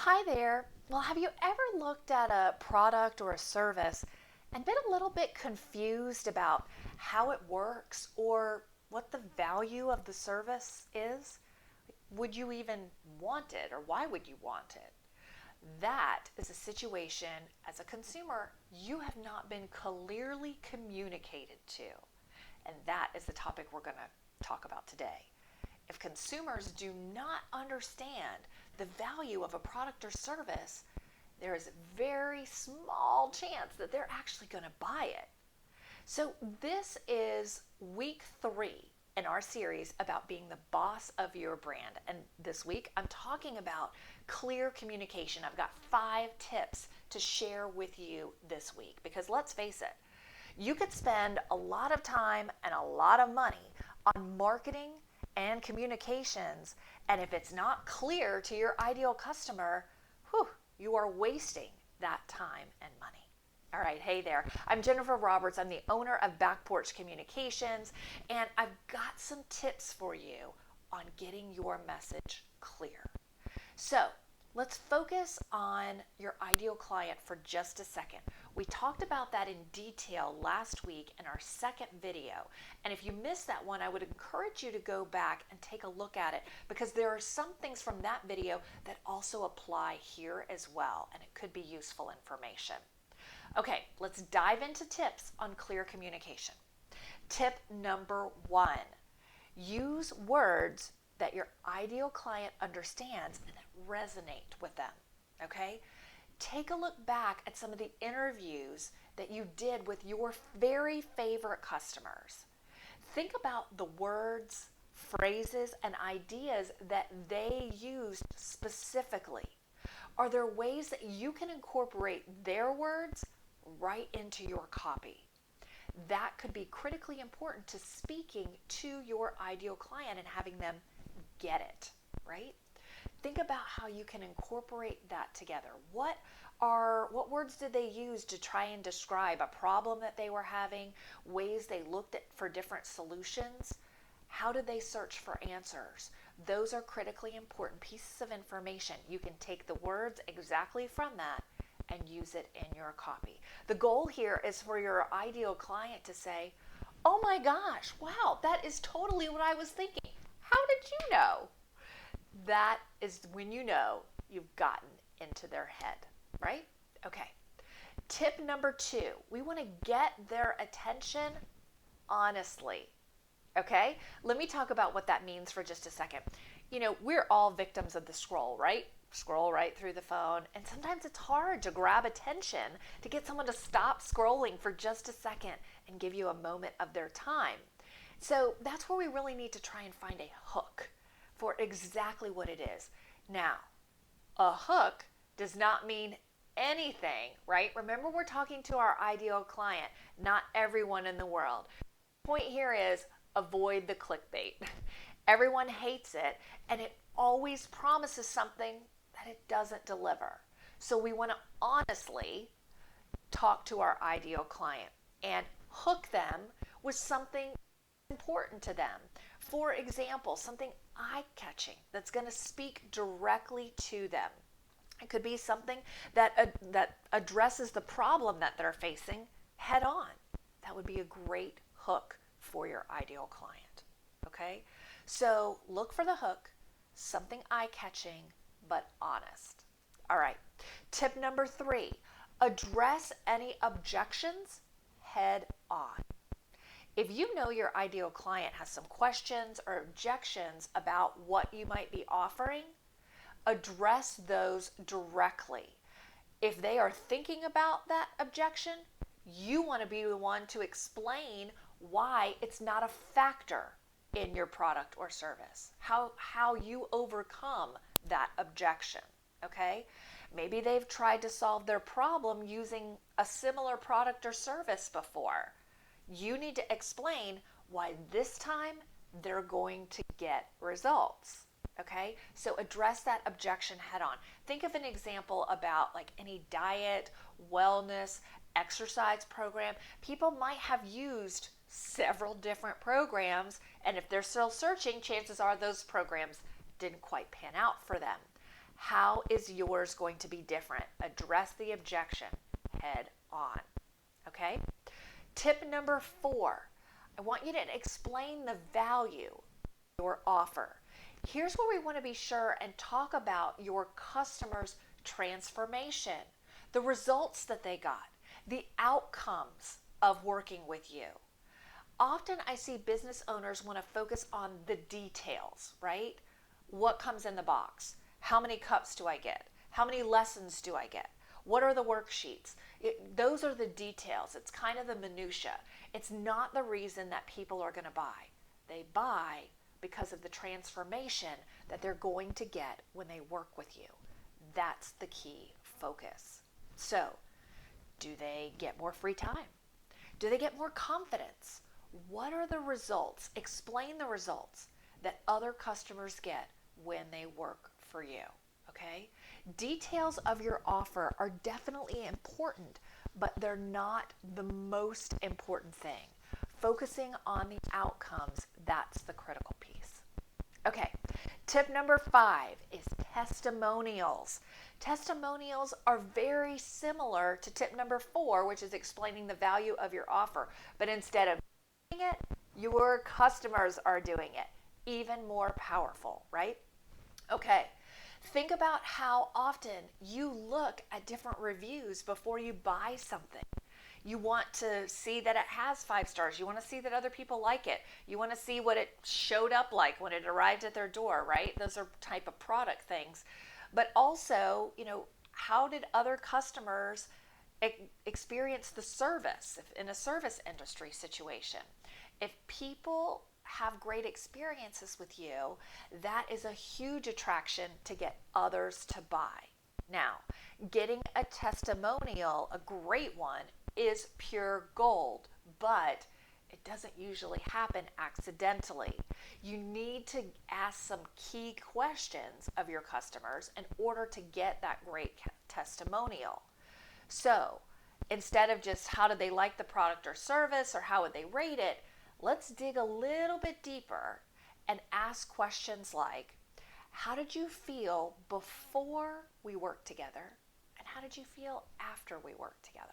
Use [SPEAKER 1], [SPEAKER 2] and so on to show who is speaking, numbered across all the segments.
[SPEAKER 1] Hi there. Well, have you ever looked at a product or a service and been a little bit confused about how it works or what the value of the service is? Would you even want it, or why would you want it? That is a situation as a consumer you have not been clearly communicated to. And that is the topic we're going to talk about today. If consumers do not understand the value of a product or service, there is a very small chance that they're actually going to buy it. So, this is week 3 in our series about being the boss of your brand. And this week, I'm talking about clear communication. I've got 5 tips to share with you this week because let's face it, you could spend a lot of time and a lot of money on marketing and communications, and if it's not clear to your ideal customer, you are wasting that time and money. All right, hey there. I'm Jennifer Roberts. I'm the owner of Back Porch Communications, and I've got some tips for you on getting your message clear. So, let's focus on your ideal client for just a second. We talked about that in detail last week in our second video. And if you missed that one, I would encourage you to go back and take a look at it because there are some things from that video that also apply here as well, and it could be useful information. Okay, let's dive into tips on clear communication. Tip number 1, use words that your ideal client understands and that resonate with them, okay? Take a look back at some of the interviews that you did with your very favorite customers. Think about the words, phrases, and ideas that they used specifically. Are there ways that you can incorporate their words right into your copy? That could be critically important to speaking to your ideal client and having them get it, right? Think about how you can incorporate that together. What words did they use to try and describe a problem that they were having, ways they looked at for different solutions? How did they search for answers? Those are critically important pieces of information. You can take the words exactly from that and use it in your copy. The goal here is for your ideal client to say, "Oh my gosh, wow, that is totally what I was thinking. How did you know?" That is when you know you've gotten into their head, right? Okay. Tip number 2, we want to get their attention honestly. Okay? Let me talk about what that means for just a second. You know, we're all victims of the scroll, right? Scroll right through the phone, and sometimes it's hard to grab attention, to get someone to stop scrolling for just a second and give you a moment of their time. So that's where we really need to try and find a hook for exactly what it is. Now, a hook does not mean anything, right? Remember, we're talking to our ideal client, not everyone in the world. The point here is avoid the clickbait. Everyone hates it, and it always promises something that it doesn't deliver. So we want to honestly talk to our ideal client and hook them with something important to them. For example, something eye-catching that's going to speak directly to them. It could be something that addresses the problem that they're facing head on. That would be a great hook for your ideal client. Okay? So look for the hook, something eye-catching but honest. All right. Tip number 3, address any objections head on. If you know your ideal client has some questions or objections about what you might be offering, address those directly. If they are thinking about that objection, you want to be the one to explain why it's not a factor in your product or service, how you overcome that objection, okay? Maybe they've tried to solve their problem using a similar product or service before. You need to explain why this time they're going to get results. Okay, so address that objection head on. Think of an example about like any diet, wellness, exercise program. People might have used several different programs, and if they're still searching, chances are those programs didn't quite pan out for them. How is yours going to be different? Address the objection head on. Okay? Tip number 4, I want you to explain the value of your offer. Here's where we want to be sure and talk about your customer's transformation, the results that they got, the outcomes of working with you. Often I see business owners want to focus on the details, right? What comes in the box? How many cups do I get? How many lessons do I get? What are the worksheets? Those are the details. It's kind of the minutia. It's not the reason that people are going to buy. They buy because of the transformation that they're going to get when they work with you. That's the key focus. So, do they get more free time? Do they get more confidence? What are the results? Explain the results that other customers get when they work for you, okay? Details of your offer are definitely important, but they're not the most important thing. Focusing on the outcomes, that's the critical piece. Okay, tip number 5 is testimonials. Testimonials are very similar to tip number 4, which is explaining the value of your offer, but instead of doing it, your customers are doing it. Even more powerful, right? Okay, think about how often you look at different reviews before you buy something. You want to see that it has 5 stars. You want to see that other people like it. You want to see what it showed up like when it arrived at their door, right? Those are type of product things. But also, how did other customers experience the service in a service industry situation? If people have great experiences with you, that is a huge attraction to get others to buy. Now, getting a testimonial, a great one, is pure gold, but it doesn't usually happen accidentally. You need to ask some key questions of your customers in order to get that great testimonial. So, instead of just how did they like the product or service or how would they rate it, let's dig a little bit deeper and ask questions like, how did you feel before we worked together? And how did you feel after we worked together?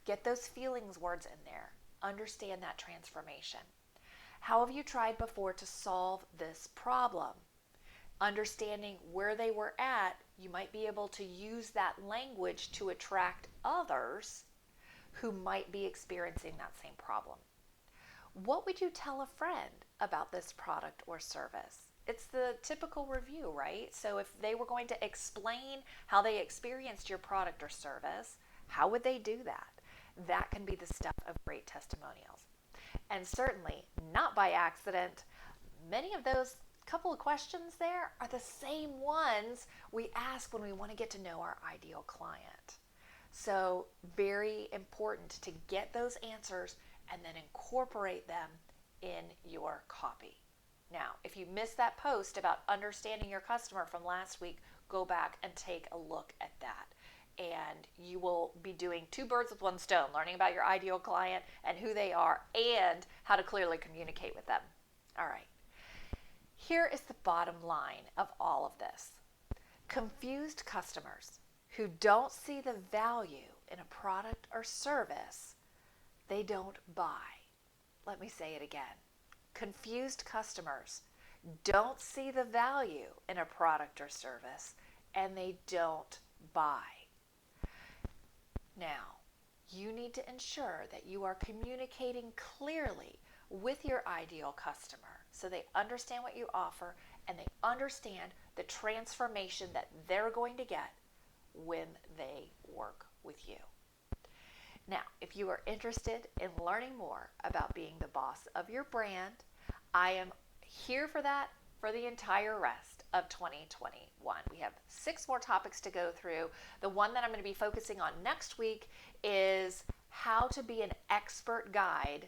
[SPEAKER 1] Get those feelings words in there. Understand that transformation. How have you tried before to solve this problem? Understanding where they were at, you might be able to use that language to attract others who might be experiencing that same problem. What would you tell a friend about this product or service? It's the typical review, right? So if they were going to explain how they experienced your product or service, how would they do that? That can be the stuff of great testimonials. And certainly, not by accident, many of those couple of questions there are the same ones we ask when we want to get to know our ideal client. So very important to get those answers and then incorporate them in your copy. Now, if you missed that post about understanding your customer from last week, go back and take a look at that. And you will be doing 2 birds with 1 stone, learning about your ideal client and who they are and how to clearly communicate with them. All right. Here is the bottom line of all of this. Confused customers who don't see the value in a product or service, they don't buy. Let me say it again. Confused customers don't see the value in a product or service, and they don't buy. Now, you need to ensure that you are communicating clearly with your ideal customer so they understand what you offer and they understand the transformation that they're going to get when they work with you. Now, if you are interested in learning more about being the boss of your brand, I am here for that for the entire rest of 2021. We have 6 more topics to go through. The one that I'm going to be focusing on next week is how to be an expert guide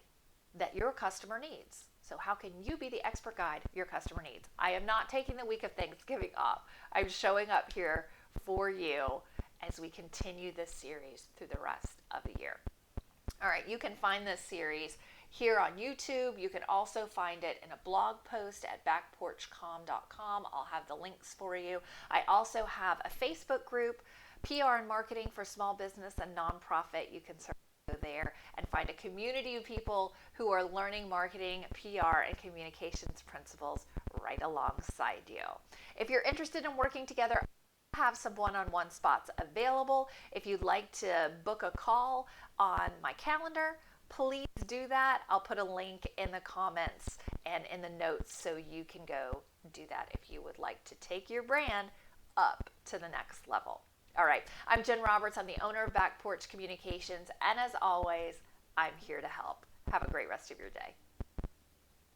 [SPEAKER 1] that your customer needs. So how can you be the expert guide your customer needs? I am not taking the week of Thanksgiving off. I'm showing up here for you as we continue this series through the rest of the year. All right, you can find this series here on YouTube. You can also find it in a blog post at backporchcom.com. I'll have the links for you. I also have a Facebook group, PR and Marketing for Small Business and Nonprofit. You can go there and find a community of people who are learning marketing, PR, and communications principles right alongside you. If you're interested in working together, I have some one-on-one spots available. If you'd like to book a call on my calendar, please do that. I'll put a link in the comments and in the notes so you can go do that if you would like to take your brand up to the next level. All right, I'm Jen Roberts. I'm the owner of Back Porch Communications, and as always, I'm here to help. Have a great rest of your day.